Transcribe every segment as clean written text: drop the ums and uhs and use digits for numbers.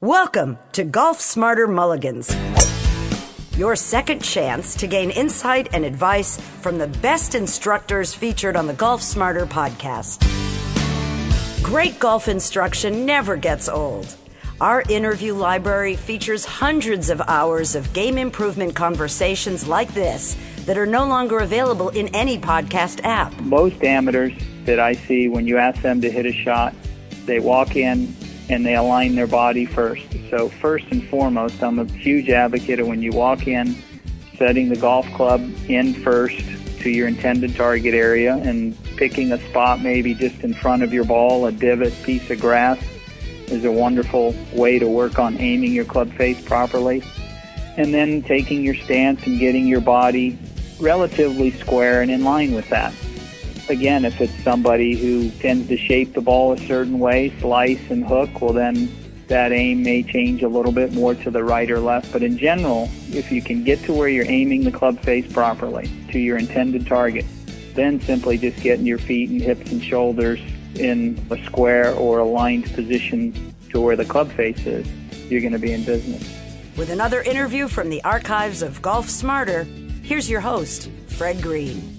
Welcome to Golf Smarter Mulligans, your second chance to gain insight and advice from the best instructors featured on the Golf Smarter podcast. Great golf instruction never gets old. Our interview library features hundreds of hours of game improvement conversations like this that are no longer available in any podcast app. Most amateurs that I see, when you ask them to hit a shot, they walk in and they align their body first. So first and foremost, I'm a huge advocate of when you walk in, setting the golf club in first to your intended target area and picking a spot maybe just in front of your ball, a divot, piece of grass, is a wonderful way to work on aiming your club face properly. And then taking your stance and getting your body relatively square and in line with that. Again, if it's somebody who tends to shape the ball a certain way, slice and hook, well then that aim may change a little bit more to the right or left. But in general, if you can get to where you're aiming the club face properly to your intended target, then simply just getting your feet and hips and shoulders in a square or aligned position to where the club face is, you're going to be in business. With another interview from the archives of Golf Smarter, here's your host, Fred Green.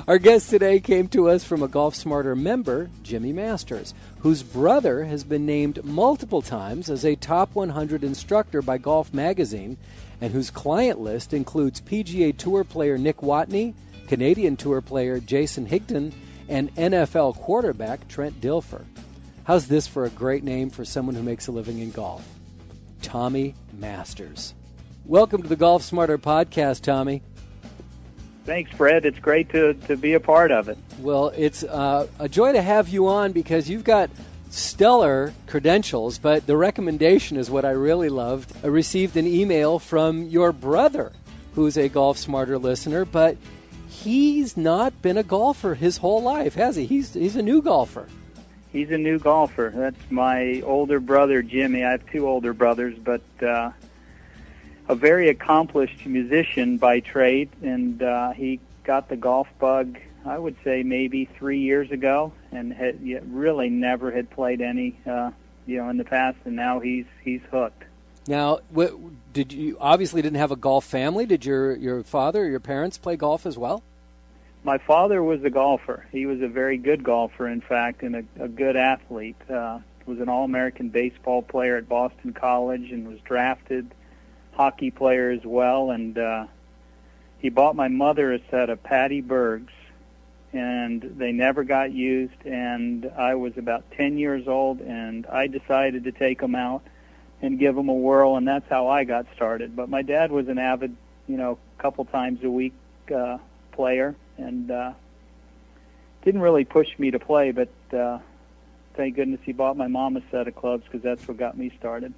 Our guest today came to us from a Golf Smarter member, Jimmy Masters, whose brother has been named multiple times as a top 100 instructor by Golf Magazine, and whose client list includes PGA Tour player Nick Watney, Canadian Tour player Jason Higdon, and NFL quarterback Trent Dilfer. How's this for a great name for someone who makes a living in golf? Tommy Masters. Welcome to the Golf Smarter podcast, Tommy. Thanks, Fred. It's great to be a part of it. Well, it's a joy to have you on because you've got stellar credentials, but the recommendation is what I really loved. I received an email from your brother, who's a Golf Smarter listener, but he's not been a golfer his whole life, has he? He's a new golfer. He's a new golfer. That's my older brother, Jimmy. I have two older brothers, but a very accomplished musician by trade, and he got the golf bug, I would say, maybe 3 years ago, and had really never had played any, in the past, and now he's hooked. Now, did you obviously didn't have a golf family? Did your father or your parents play golf as well? My father was a golfer. He was a very good golfer, in fact, and a good athlete. Was an All-American baseball player at Boston College and was drafted. Hockey player as well, and he bought my mother a set of Patty Bergs, and they never got used, and I was about 10 years old, and I decided to take them out and give them a whirl, and that's how I got started. But my dad was an avid, couple times a week player, and didn't really push me to play, but thank goodness he bought my mom a set of clubs because that's what got me started.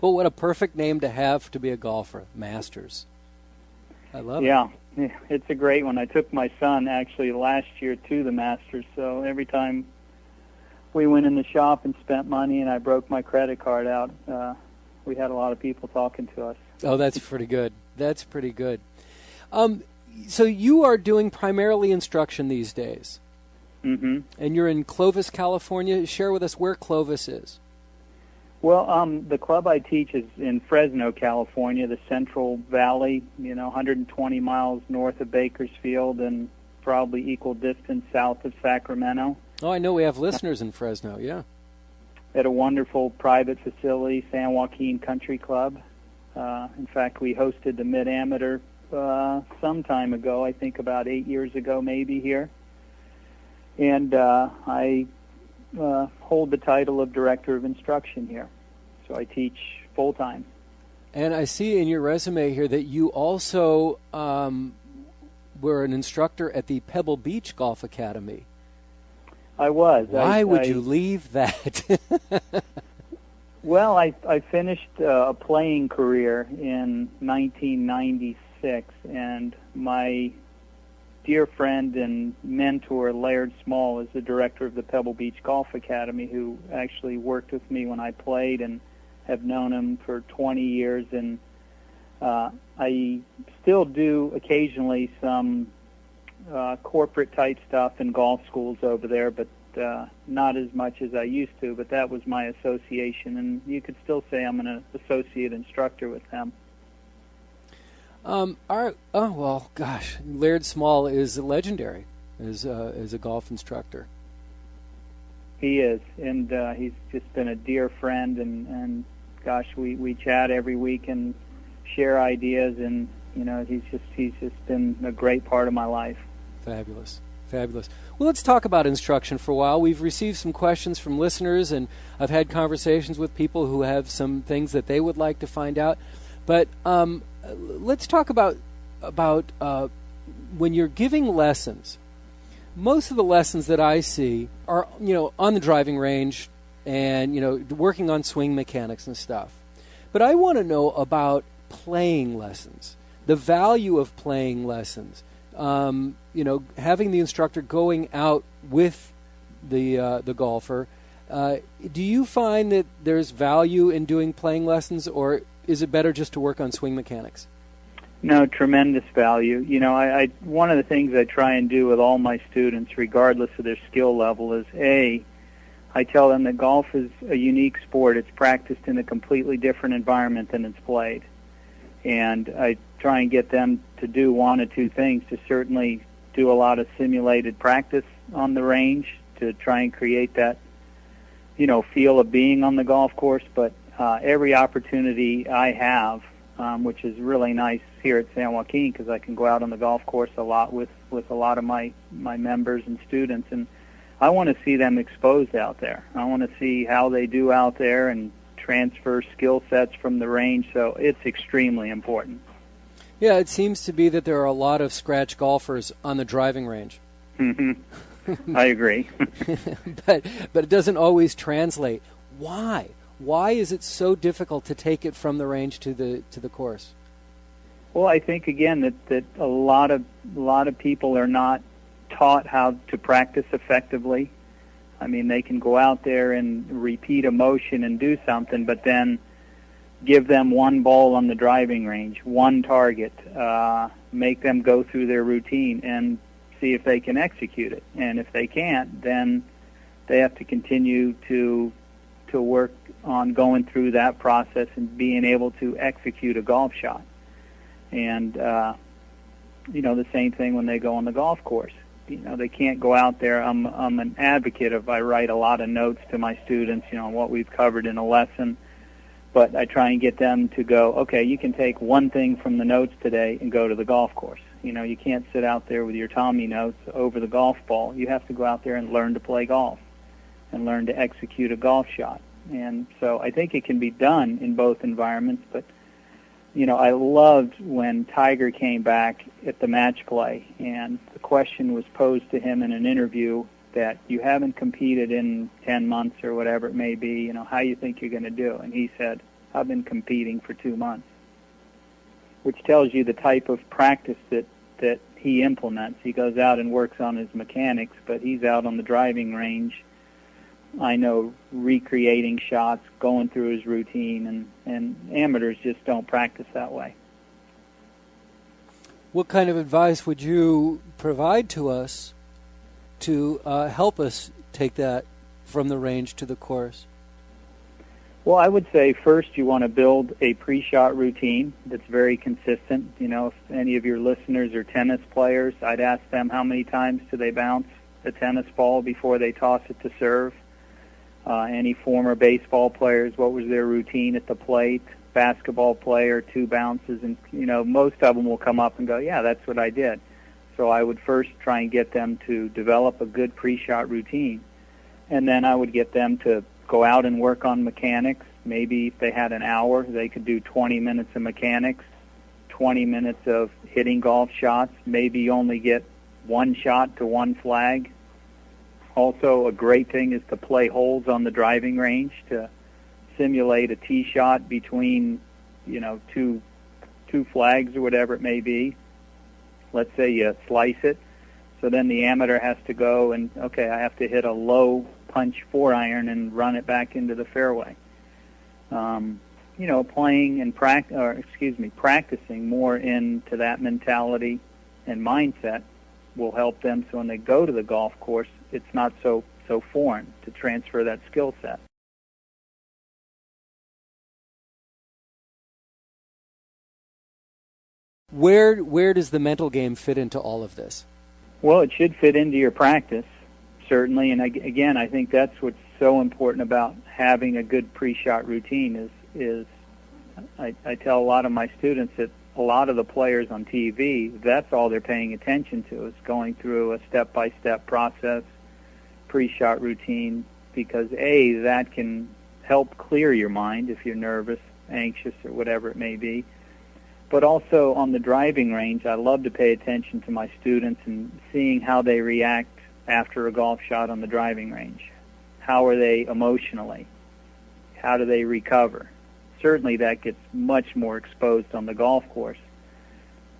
Well, what a perfect name to have to be a golfer, Masters. I love it. Yeah, it's a great one. I took my son actually last year to the Masters, so every time we went in the shop and spent money and I broke my credit card out, we had a lot of people talking to us. Oh, that's pretty good. That's pretty good. So you are doing primarily instruction these days. Mm-hmm. And you're in Clovis, California. Share with us where Clovis is. Well, the club I teach is in Fresno, California, the Central Valley, 120 miles north of Bakersfield and probably equal distance south of Sacramento. Oh, I know we have listeners in Fresno, yeah. At a wonderful private facility, San Joaquin Country Club. In fact, we hosted the Mid-Amateur some time ago, I think about 8 years ago maybe here. And I hold the title of Director of Instruction here. So I teach full-time. And I see in your resume here that you also were an instructor at the Pebble Beach Golf Academy. I was. Why would you leave that? Well, I finished a playing career in 1996, and my dear friend and mentor, Laird Small, is the director of the Pebble Beach Golf Academy, who actually worked with me when I played and have known him for 20 years. And I still do occasionally some corporate-type stuff in golf schools over there, but not as much as I used to, but that was my association, and you could still say I'm an associate instructor with them. Laird Small is legendary as a golf instructor. He is, and he's just been a dear friend, and gosh, we chat every week and share ideas, and he's just been a great part of my life. Fabulous. Well, let's talk about instruction for a while. We've received some questions from listeners, and I've had conversations with people who have some things that they would like to find out. But let's talk about when you're giving lessons. Most of the lessons that I see are, on the driving range and, working on swing mechanics and stuff. But I want to know about playing lessons, the value of playing lessons. Having the instructor going out with the golfer. Do you find that there's value in doing playing lessons, or is it better just to work on swing mechanics? No, tremendous value. I one of the things I try and do with all my students, regardless of their skill level, is I tell them that golf is a unique sport. It's practiced in a completely different environment than it's played. And I try and get them to do one or two things, to certainly do a lot of simulated practice on the range to try and create that, feel of being on the golf course. But every opportunity I have, which is really nice here at San Joaquin, because I can go out on the golf course a lot with a lot of my members and students, and I want to see them exposed out there. I want to see how they do out there and transfer skill sets from the range, so it's extremely important. Yeah, it seems to be that there are a lot of scratch golfers on the driving range. Mm-hmm. I agree. but it doesn't always translate. Why? Why is it so difficult to take it from the range to the course? Well, I think again that a lot of people are not taught how to practice effectively. I mean, they can go out there and repeat a motion and do something, but then give them one ball on the driving range, one target, make them go through their routine and see if they can execute it. And if they can't, then they have to continue to work on going through that process and being able to execute a golf shot. And, the same thing when they go on the golf course. They can't go out there. I'm an advocate of, I write a lot of notes to my students, on what we've covered in a lesson. But I try and get them to go, okay, you can take one thing from the notes today and go to the golf course. You can't sit out there with your Tommy notes over the golf ball. You have to go out there and learn to play golf and learn to execute a golf shot. And so I think it can be done in both environments. But, I loved when Tiger came back at the match play, and the question was posed to him in an interview that you haven't competed in 10 months or whatever it may be, how you think you're going to do? And he said, I've been competing for 2 months, which tells you the type of practice that he implements. He goes out and works on his mechanics, but he's out on the driving range, I know, recreating shots, going through his routine, and amateurs just don't practice that way. What kind of advice would you provide to us to help us take that from the range to the course? Well, I would say first you want to build a pre-shot routine that's very consistent. If any of your listeners are tennis players, I'd ask them how many times do they bounce the tennis ball before they toss it to serve. Any former baseball players, what was their routine at the plate? Basketball player, 2 bounces, and most of them will come up and go, yeah, that's what I did. So I would first try and get them to develop a good pre-shot routine, and then I would get them to go out and work on mechanics. Maybe if they had an hour, they could do 20 minutes of mechanics, 20 minutes of hitting golf shots. Maybe you only get 1 shot to 1 flag. Also, a great thing is to play holes on the driving range to simulate a tee shot between, two flags or whatever it may be. Let's say you slice it, so then the amateur has to go and, okay, I have to hit a low punch 4-iron and run it back into the fairway. Playing and practicing more into that mentality and mindset will help them, so when they go to the golf course, it's not so so foreign to transfer that skill set. Where does the mental game fit into all of this? Well, it should fit into your practice, certainly. And again, I think that's what's so important about having a good pre-shot routine is I tell a lot of my students that a lot of the players on TV, that's all they're paying attention to, is going through a step-by-step process, pre-shot routine, because that can help clear your mind if you're nervous, anxious, or whatever it may be. But also on the driving range, I love to pay attention to my students and seeing how they react after a golf shot on the driving range. How are they emotionally? How do they recover? Certainly that gets much more exposed on the golf course.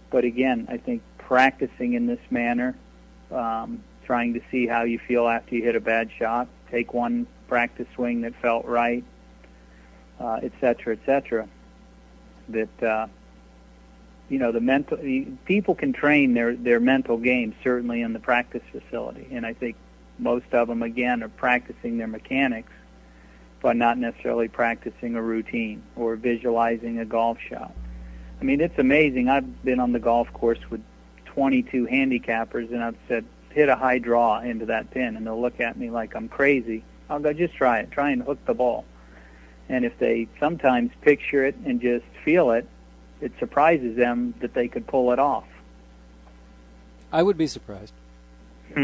But again, I think practicing in this manner, trying to see how you feel after you hit a bad shot, take one practice swing that felt right, et cetera, that the mental people can train their mental game certainly in the practice facility, and I think most of them again are practicing their mechanics, but not necessarily practicing a routine or visualizing a golf shot. I mean, it's amazing. I've been on the golf course with 22 handicappers, and I've said, hit a high draw into that pin, and they'll look at me like I'm crazy. I'll go, just try it. Try and hook the ball. And if they sometimes picture it and just feel it, it surprises them that they could pull it off. I would be surprised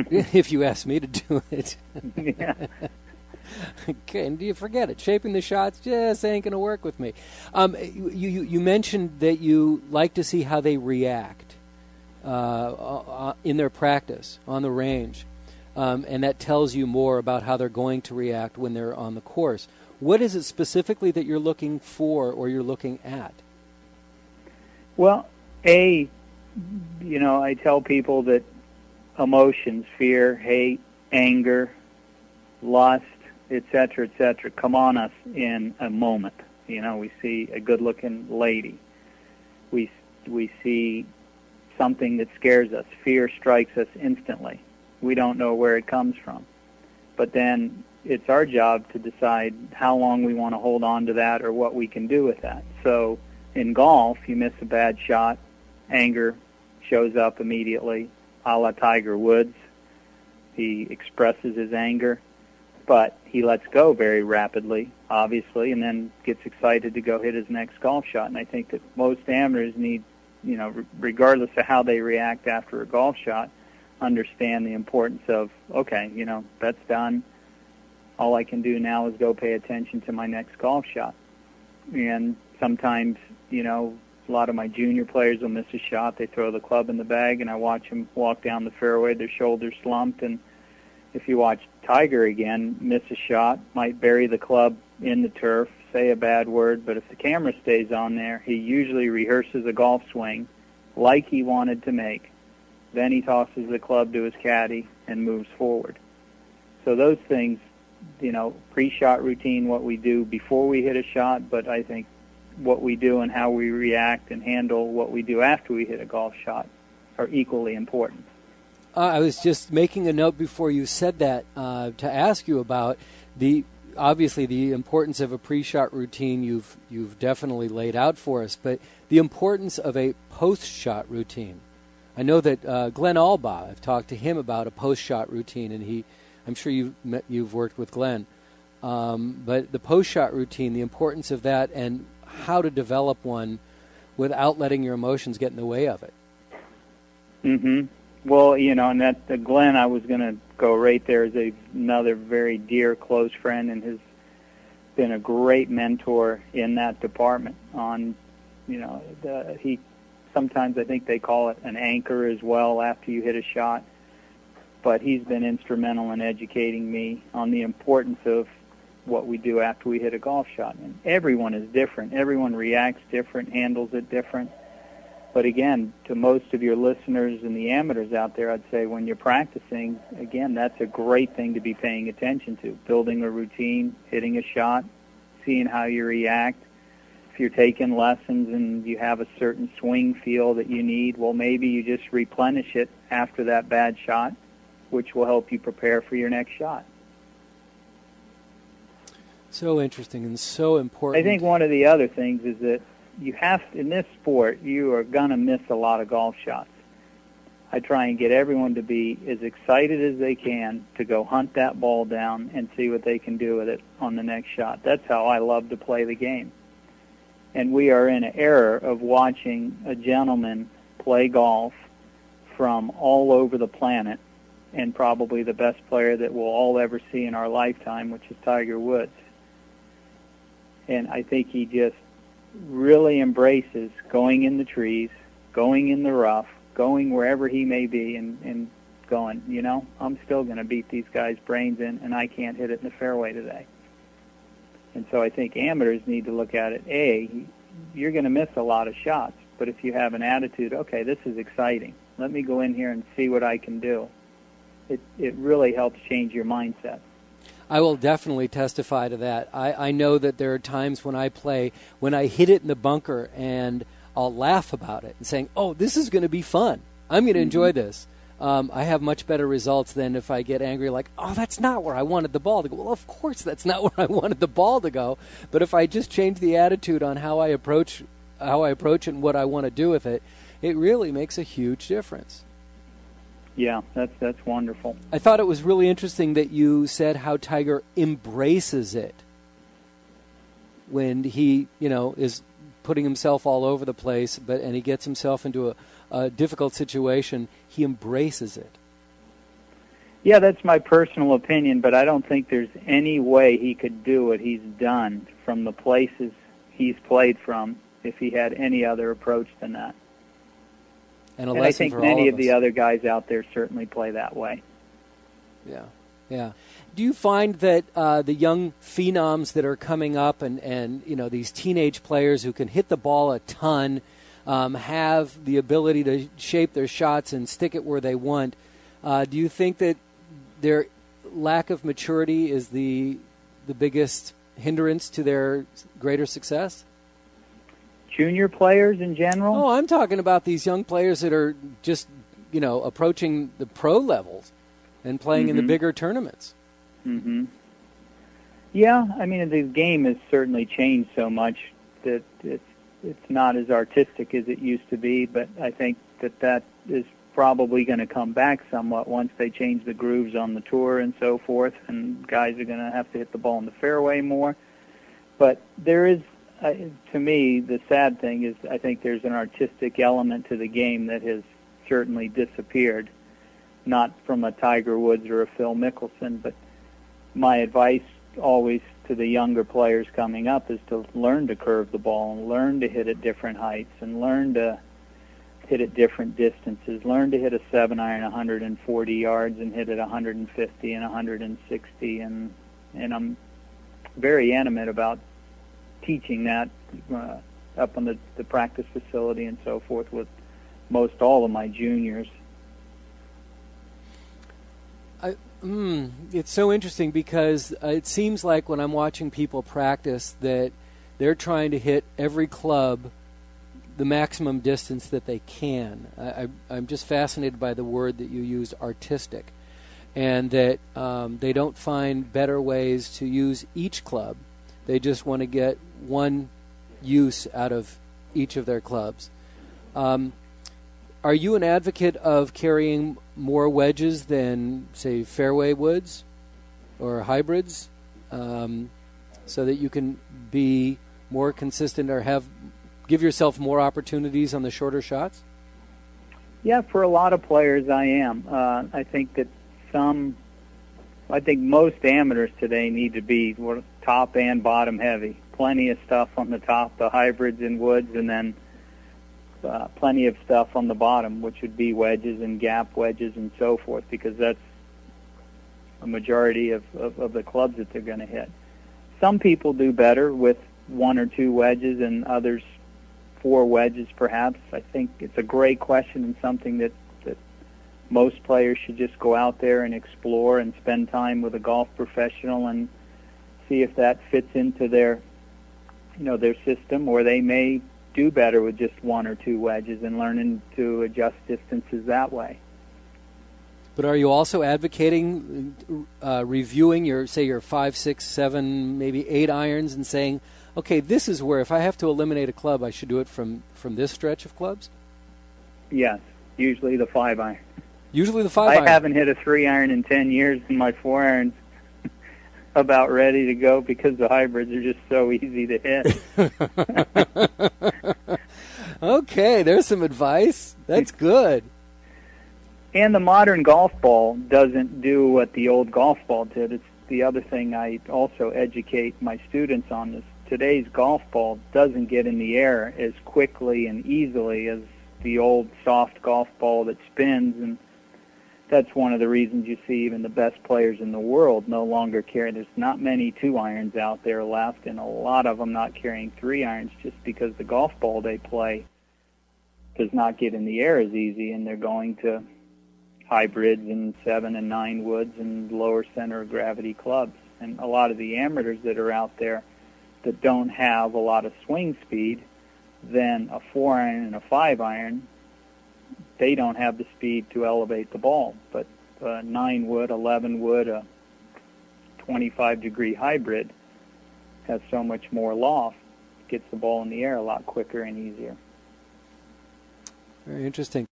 if you asked me to do it. Yeah. Okay, and you forget it. Shaping the shots just ain't going to work with me. You mentioned that you like to see how they react in their practice on the range, and that tells you more about how they're going to react when they're on the course. What is it specifically that you're looking for or you're looking at? Well, I tell people that emotions, fear, hate, anger, lust, et cetera, come on us in a moment. We see a good-looking lady. We see something that scares us. Fear strikes us instantly. We don't know where it comes from. But then it's our job to decide how long we want to hold on to that or what we can do with that. So in golf, you miss a bad shot, anger shows up immediately, a la Tiger Woods. He expresses his anger, but he lets go very rapidly, obviously, and then gets excited to go hit his next golf shot. And I think that most amateurs need, regardless of how they react after a golf shot, understand the importance of, okay, that's done. All I can do now is go pay attention to my next golf shot. And sometimes, a lot of my junior players will miss a shot. They throw the club in the bag, and I watch them walk down the fairway, their shoulders slumped. And if you watch Tiger again, miss a shot, might bury the club in the turf, say a bad word, but if the camera stays on there, he usually rehearses a golf swing like he wanted to make. Then he tosses the club to his caddy and moves forward. So those things, pre-shot routine, what we do before we hit a shot, but I think what we do and how we react and handle what we do after we hit a golf shot are equally important. I was just making a note before you said that to ask you about obviously the importance of a pre-shot routine. You've definitely laid out for us, but the importance of a post-shot routine. I know that Glenn Albaugh, I've talked to him about a post-shot routine, and I'm sure you've worked with Glenn. But the post-shot routine, the importance of that, and how to develop one without letting your emotions get in the way of it. Mm-hmm. Well, and that Glenn, I was going to go right there as another very dear, close friend, and has been a great mentor in that department. He sometimes I think they call it an anchor as well after you hit a shot, but he's been instrumental in educating me on the importance of what we do after we hit a golf shot. And everyone is different. Everyone reacts different, handles it different. But again, to most of your listeners and the amateurs out there, I'd say when you're practicing, again, that's a great thing to be paying attention to. Building a routine, hitting a shot, seeing how you react. If you're taking lessons and you have a certain swing feel that you need, well, maybe you just replenish it after that bad shot, which will help you prepare for your next shot. So interesting and so important. I think one of the other things is that you have, in this sport, you are going to miss a lot of golf shots. I try and get everyone to be as excited as they can to go hunt that ball down and see what they can do with it on the next shot. That's how I love to play the game. And we are in an era of watching a gentleman play golf from all over the planet, and probably the best player that we'll all ever see in our lifetime, which is Tiger Woods. And I think he just really embraces going in the trees, going in the rough, going wherever he may be, and going, you know, I'm still going to beat these guys' brains in, and I can't hit it in the fairway today. And so I think amateurs need to look at it. You're going to miss a lot of shots, but if you have an attitude, okay, this is exciting. Let me go in here and see what I can do. It really helps change your mindset. I will definitely testify to that. I know that there are times when I play, when I hit it in the bunker and I'll laugh about it and saying, oh, this is going to be fun. I'm going to enjoy this. I have much better results than if I get angry like, oh, that's not where I wanted the ball to go. Well, of course that's not where I wanted the ball to go. But if I just change the attitude on how I approach it and what I want to do with it, it really makes a huge difference. Yeah, that's wonderful. I thought it was really interesting that you said how Tiger embraces it when he, is putting himself all over the place, and he gets himself into a difficult situation. He embraces it. Yeah, that's my personal opinion, but I don't think there's any way he could do what he's done from the places he's played from if he had any other approach than that. And I think many of the other guys out there certainly play that way. Yeah. Do you find that the young phenoms that are coming up and these teenage players who can hit the ball a ton, have the ability to shape their shots and stick it where they want, do you think that their lack of maturity is the biggest hindrance to their greater success? Junior players in general? Oh, I'm talking about these young players that are just, approaching the pro levels and playing in the bigger tournaments. Mm-hmm. Yeah, I mean, the game has certainly changed so much that it's not as artistic as it used to be, but I think that is probably going to come back somewhat once they change the grooves on the tour and so forth, and guys are going to have to hit the ball in the fairway more. But there is, to me, the sad thing is I think there's an artistic element to the game that has certainly disappeared, not from a Tiger Woods or a Phil Mickelson, but my advice always to the younger players coming up is to learn to curve the ball and learn to hit at different heights and learn to hit at different distances, learn to hit a 7-iron 140 yards and hit at 150 and 160, and I'm very animate about teaching that up on the practice facility and so forth with most all of my juniors. It's so interesting because it seems like when I'm watching people practice that they're trying to hit every club the maximum distance that they can. I'm just fascinated by the word that you used, artistic, and that they don't find better ways to use each club. They just want to get one use out of each of their clubs. Are you an advocate of carrying more wedges than, say, fairway woods or hybrids so that you can be more consistent or give yourself more opportunities on the shorter shots? Yeah, for a lot of players I am. I think most amateurs today need to be top and bottom heavy. Plenty of stuff on the top, the hybrids and woods, and then plenty of stuff on the bottom, which would be wedges and gap wedges and so forth, because that's a majority of the clubs that they're going to hit. Some people do better with 1 or 2 wedges and others 4 wedges perhaps. I think it's a great question and something that most players should just go out there and explore and spend time with a golf professional and see if that fits into their system, or they may do better with just 1 or 2 wedges and learning to adjust distances that way. But are you also advocating reviewing your 5, 6, 7, maybe 8 irons and saying, okay, this is where if I have to eliminate a club, I should do it from this stretch of clubs? Yes, usually the 5 iron. Usually the 5 iron. I haven't hit a 3 iron in 10 years, and my 4 iron's about ready to go because the hybrids are just so easy to hit. Okay, there's some advice. That's good. And the modern golf ball doesn't do what the old golf ball did. It's the other thing I also educate my students on is today's golf ball doesn't get in the air as quickly and easily as the old soft golf ball that spins, and that's one of the reasons you see even the best players in the world no longer carry. There's not many 2 irons out there left, and a lot of them not carrying 3 irons just because the golf ball they play does not get in the air as easy, and they're going to hybrids and 7 and 9 woods and lower center of gravity clubs. And a lot of the amateurs that are out there that don't have a lot of swing speed, then a 4 iron and a 5 iron, they don't have the speed to elevate the ball. But a 9 wood, 11 wood, a 25-degree hybrid has so much more loft, gets the ball in the air a lot quicker and easier. Very interesting.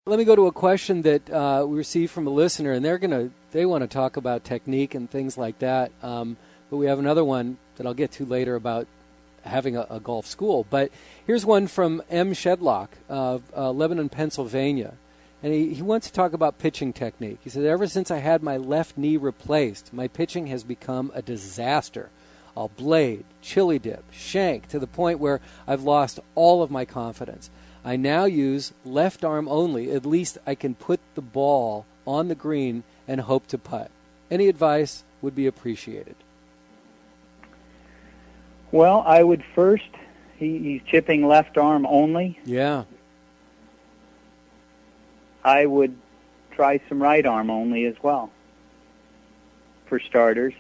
Let me go to a question that we received from a listener, and they want to talk about technique and things like that. But we have another one that I'll get to later about having a golf school. But here's one from M. Shedlock of Lebanon, Pennsylvania. And he wants to talk about pitching technique. He said, ever since I had my left knee replaced, my pitching has become a disaster. I'll blade, chili dip, shank, to the point where I've lost all of my confidence. I now use left arm only. At least I can put the ball on the green and hope to putt. Any advice would be appreciated. Well, I would first, he's chipping left arm only. Yeah. I would try some right arm only as well, for starters.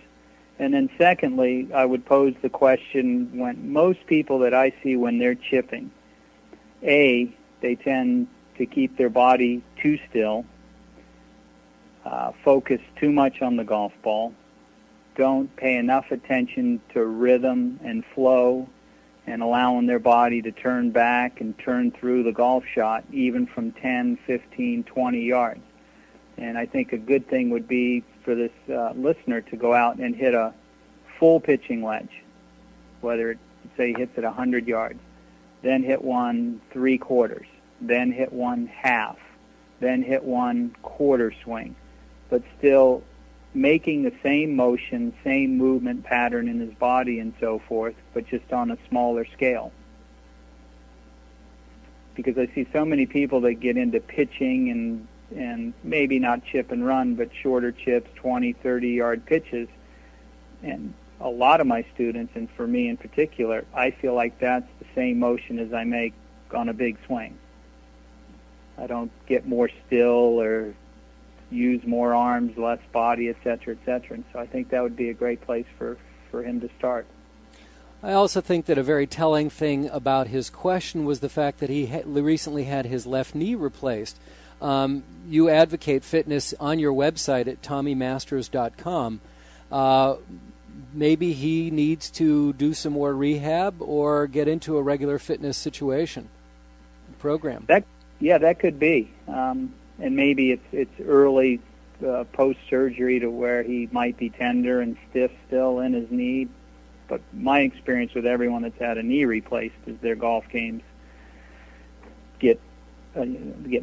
And then secondly, I would pose the question, when most people that I see when they're chipping, they tend to keep their body too still, focus too much on the golf ball, don't pay enough attention to rhythm and flow, and allowing their body to turn back and turn through the golf shot, even from 10, 15, 20 yards. And I think a good thing would be for this listener to go out and hit a full pitching wedge, whether it, say, hits at 100 yards, then hit one 3/4, then hit one half, then hit one quarter swing, but still making the same motion, same movement pattern in his body and so forth, but just on a smaller scale. Because I see so many people that get into pitching and maybe not chip and run, but shorter chips, 20, 30-yard pitches. And a lot of my students, and for me in particular, I feel like that's the same motion as I make on a big swing. I don't get more still or use more arms, less body, et cetera, et cetera. And so I think that would be a great place for him to start. I also think that a very telling thing about his question was the fact that he recently had his left knee replaced. You advocate fitness on your website at TommyMasters.com. Maybe he needs to do some more rehab or get into a regular fitness situation program. That could be. And maybe it's early post-surgery to where he might be tender and stiff still in his knee. But my experience with everyone that's had a knee replaced is their golf games get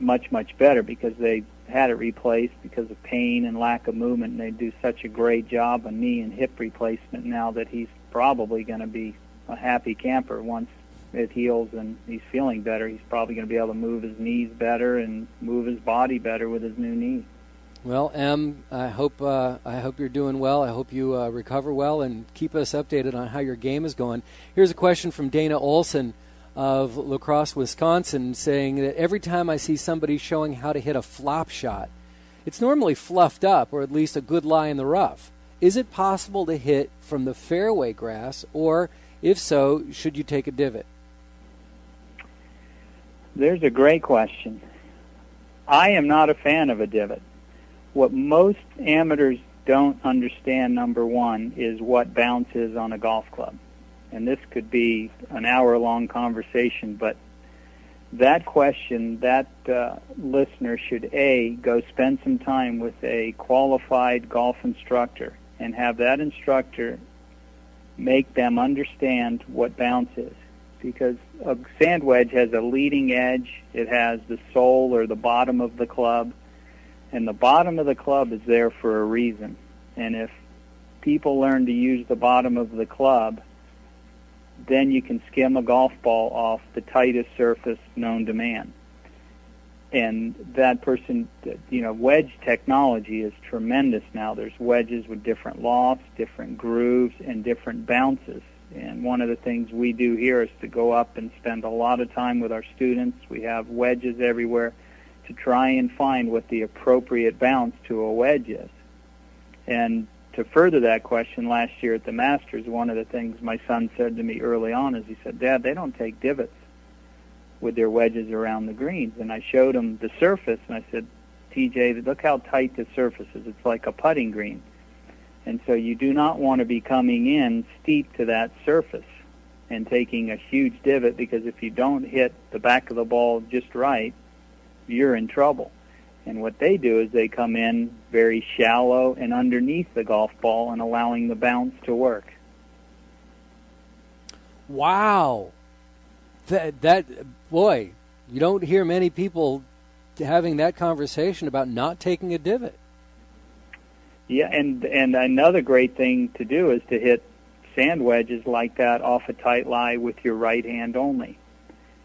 much, much better because they had it replaced because of pain and lack of movement, and they do such a great job on knee and hip replacement now that he's probably going to be a happy camper once it heals and he's feeling better. He's probably going to be able to move his knees better and move his body better with his new knee. Well, Em, I hope you're doing well. I hope you recover well and keep us updated on how your game is going. Here's a question from Dana Olson of La Crosse, Wisconsin, saying that every time I see somebody showing how to hit a flop shot, it's normally fluffed up or at least a good lie in the rough. Is it possible to hit from the fairway grass, or if so, should you take a divot? There's a great question. I am not a fan of a divot. What most amateurs don't understand, number one, is what bounce is on a golf club. And this could be an hour-long conversation, but that question, that listener should, A, go spend some time with a qualified golf instructor and have that instructor make them understand what bounce is. Because a sand wedge has a leading edge, it has the sole or the bottom of the club, and the bottom of the club is there for a reason. And if people learn to use the bottom of the club, then you can skim a golf ball off the tightest surface known to man. And that person, wedge technology is tremendous now. There's wedges with different lofts, different grooves, and different bounces. And one of the things we do here is to go up and spend a lot of time with our students. We have wedges everywhere to try and find what the appropriate bounce to a wedge is. And to further that question, last year at the Masters, one of the things my son said to me early on is he said, "Dad, they don't take divots with their wedges around the greens." And I showed him the surface, and I said, "TJ, look how tight the surface is. It's like a putting green." And so you do not want to be coming in steep to that surface and taking a huge divot, because if you don't hit the back of the ball just right, you're in trouble. And what they do is they come in very shallow and underneath the golf ball and allowing the bounce to work. Wow. That boy, you don't hear many people having that conversation about not taking a divot. Yeah, and another great thing to do is to hit sand wedges like that off a tight lie with your right hand only.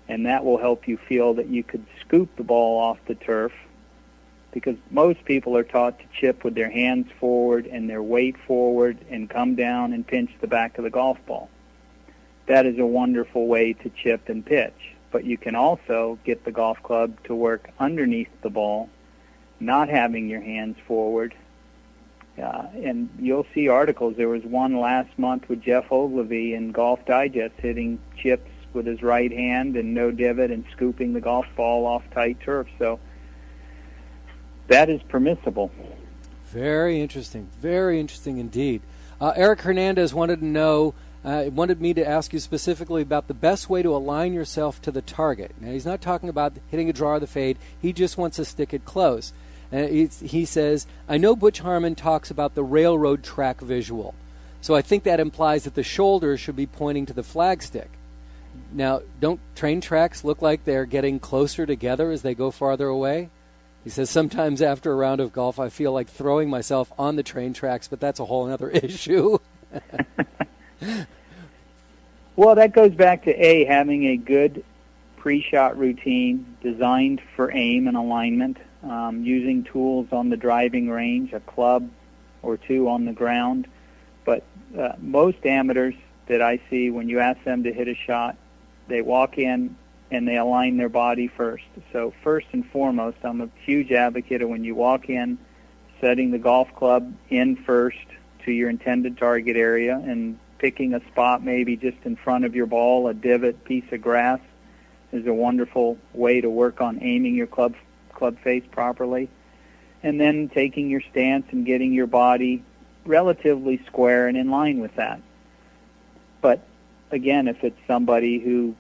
And that will help you feel that you could scoop the ball off the turf, because most people are taught to chip with their hands forward and their weight forward and come down and pinch the back of the golf ball. That is a wonderful way to chip and pitch. But you can also get the golf club to work underneath the ball, not having your hands forward. And you'll see articles. There was one last month with Jeff Ogilvy in Golf Digest hitting chips with his right hand and no divot and scooping the golf ball off tight turf. So that is permissible. Very interesting indeed. Eric Hernandez wanted to know, wanted me to ask you specifically about the best way to align yourself to the target. Now, he's not talking about hitting a draw or the fade. He just wants to stick it close. He says, "I know Butch Harmon talks about the railroad track visual, so I think that implies that the shoulders should be pointing to the flagstick. Now, don't train tracks look like they're getting closer together as they go farther away?" He says, "Sometimes after a round of golf, I feel like throwing myself on the train tracks, but that's a whole other issue." Well, that goes back to having a good pre-shot routine designed for aim and alignment, using tools on the driving range, a club or two on the ground. But most amateurs that I see, when you ask them to hit a shot, they walk in and they align their body first. So first and foremost, I'm a huge advocate of when you walk in, setting the golf club in first to your intended target area and picking a spot maybe just in front of your ball, a divot, piece of grass, is a wonderful way to work on aiming your club face properly. And then taking your stance and getting your body relatively square and in line with that. But again, if it's somebody who,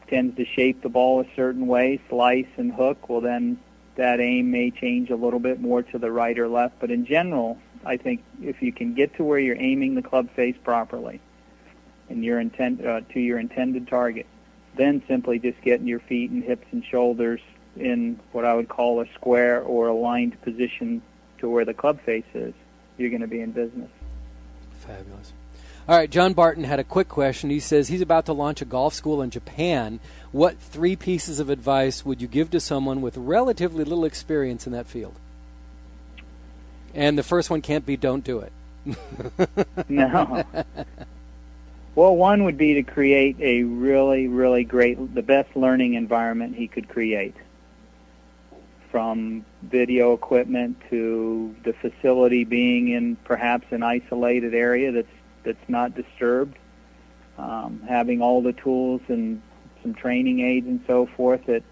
tends to shape the ball a certain way, slice and hook, well, then that aim may change a little bit more to the right or left. But in general, I think if you can get to where you're aiming the club face properly and your to your intended target, then simply just getting your feet and hips and shoulders in what I would call a square or aligned position to where the club face is, you're going to be in business. Fabulous. All right, John Barton had a quick question. He says he's about to launch a golf school in Japan. What 3 pieces of advice would you give to someone with relatively little experience in that field? And the first one can't be don't do it. No. Well, one would be to create a really, really great, the best learning environment he could create. From video equipment to the facility being in perhaps an isolated area that's not disturbed, having all the tools and some training aids and so forth that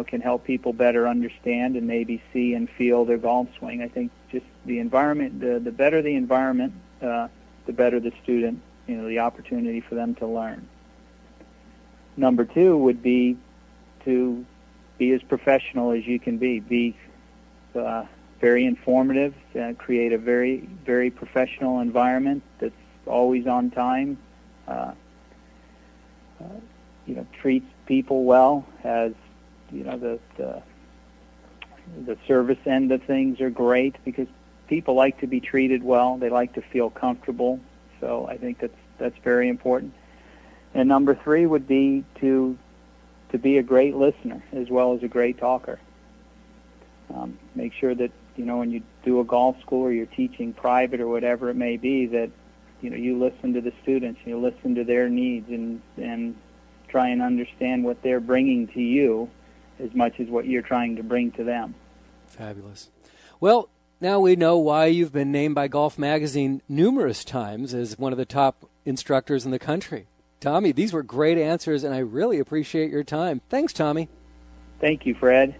can help people better understand and maybe see and feel their golf swing. I think just the environment, the better the environment, the better the student, the opportunity for them to learn. Number 2 would be to be as professional as you can be. Be very informative, create a very, very professional environment that's always on time, treats people well, has, the service end of things are great because people like to be treated well. They like to feel comfortable. So I think that's very important. And number 3 would be to be a great listener as well as a great talker. Make sure that, when you do a golf school or you're teaching private or whatever it may be, that, you listen to the students, you listen to their needs and try and understand what they're bringing to you as much as what you're trying to bring to them. Fabulous. Well, now we know why you've been named by Golf Magazine numerous times as one of the top instructors in the country. Tommy, these were great answers, and I really appreciate your time. Thanks, Tommy. Thank you, Fred.